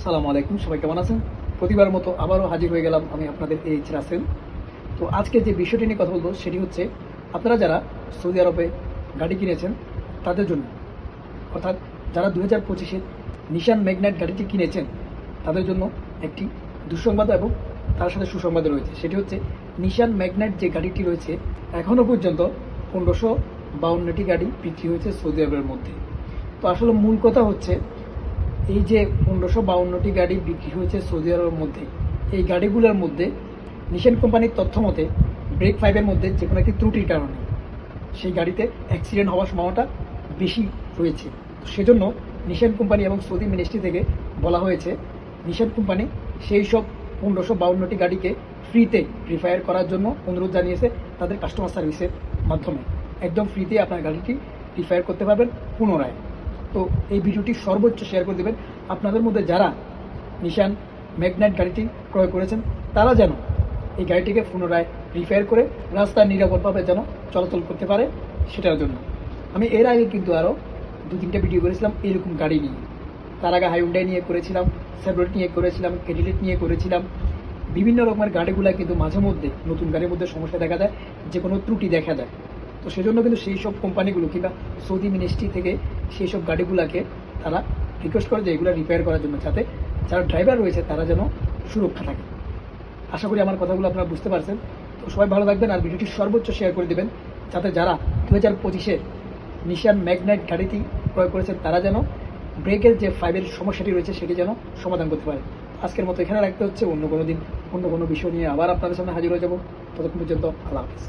আসসালামু আলাইকুম, সবাই কেমন আছেন? প্রতিবার মতো আবারও হাজির হয়ে গেলাম আমি আপনাদের এইচ রাসেল। তো আজকে যে বিষয়টি নিয়ে কথা বলবো সেটি হচ্ছে আপনারা যারা সৌদি আরবে গাড়ি কিনেছেন তাদের জন্য, অর্থাৎ যারা 2025-এর নিশান ম্যাগনাইট গাড়িটি কিনেছেন তাদের জন্য একটি দুঃসংবাদ এবং তার সাথে সুসংবাদ রয়েছে। সেটি হচ্ছে নিশান ম্যাগনাইট যে গাড়িটি রয়েছে এখনও পর্যন্ত 1552টি গাড়ি বিক্রি হয়েছে সৌদি আরবের মধ্যে। তো আসলে মূল কথা হচ্ছে এই যে 1552টি গাড়ি বিক্রি হয়েছে সৌদি আরবের মধ্যে, এই গাড়িগুলোর মধ্যে নিশান কোম্পানির তথ্য মতে ব্রেক ফাইভের মধ্যে যে কোনো একটি ত্রুটির কারণে সেই গাড়িতে অ্যাক্সিডেন্ট হওয়ার সম্ভাবনাটা বেশি রয়েছে। তো সেজন্য নিশান কোম্পানি এবং সৌদি মিনিস্ট্রি থেকে বলা হয়েছে নিশান কোম্পানি সেই সব 1552টি গাড়িকে ফ্রিতে রিফায়ার করার জন্য অনুরোধ জানিয়েছে তাদের কাস্টমার সার্ভিসের মাধ্যমে। একদম ফ্রিতে আপনার গাড়িটি রিফায়ার করতে পারবেন পুনরায়। তো এই ভিডিওটি সর্বোচ্চ শেয়ার করে দেবেন। আপনাদের মধ্যে যারা নিশান ম্যাগনাইট গাড়িটি ক্রয় করেছেন তারা যেন এই গাড়িটিকে পুনরায় রিফায়ার করে রাস্তায় নিরাপদভাবে যেন চলাচল করতে পারে সেটার জন্য। আমি এর আগে কিন্তু আরও 2-3টা ভিডিও করেছিলাম এরকম গাড়ি নিয়ে। তার আগে হাইউন্ডাই নিয়ে করেছিলাম, সেভরোলেট নিয়ে করেছিলাম, ক্যাডিলেট নিয়ে করেছিলাম। বিভিন্ন রকমের গাড়িগুলো কিন্তু মাঝে মধ্যে নতুন গাড়ির মধ্যে সমস্যা দেখা যায়, যে কোনো ত্রুটি দেখা যায়। তো সেজন্য কিন্তু সেই সব কোম্পানিগুলো কিংবা সৌদি মিনিস্ট্রি থেকে সেই সব গাড়িগুলোকে তারা রিকোয়েস্ট করে যে এগুলো রিপেয়ার করার জন্য, যাতে যারা ড্রাইভার রয়েছে তারা যেন সুরক্ষা থাকে। আশা করি আমার কথাগুলো আপনারা বুঝতে পারছেন। তো সবাই ভালো থাকবেন আর ভিডিওটি সর্বোচ্চ শেয়ার করে দেবেন, যাতে যারা 2025-এর নিশান ম্যাগনাইট গাড়িটি ক্রয় করেছেন তারা যেন ব্রেকের যে ফাইভের সমস্যাটি রয়েছে সেটি যেন সমাধান করতে পারে। আজকের মতো এখানে রাখতে হচ্ছে, অন্য কোনো দিন অন্য কোনো বিষয় নিয়ে আবার আপনাদের সামনে হাজির হয়ে যাব। ততক্ষণ পর্যন্ত আল্লাহ হাফিজ।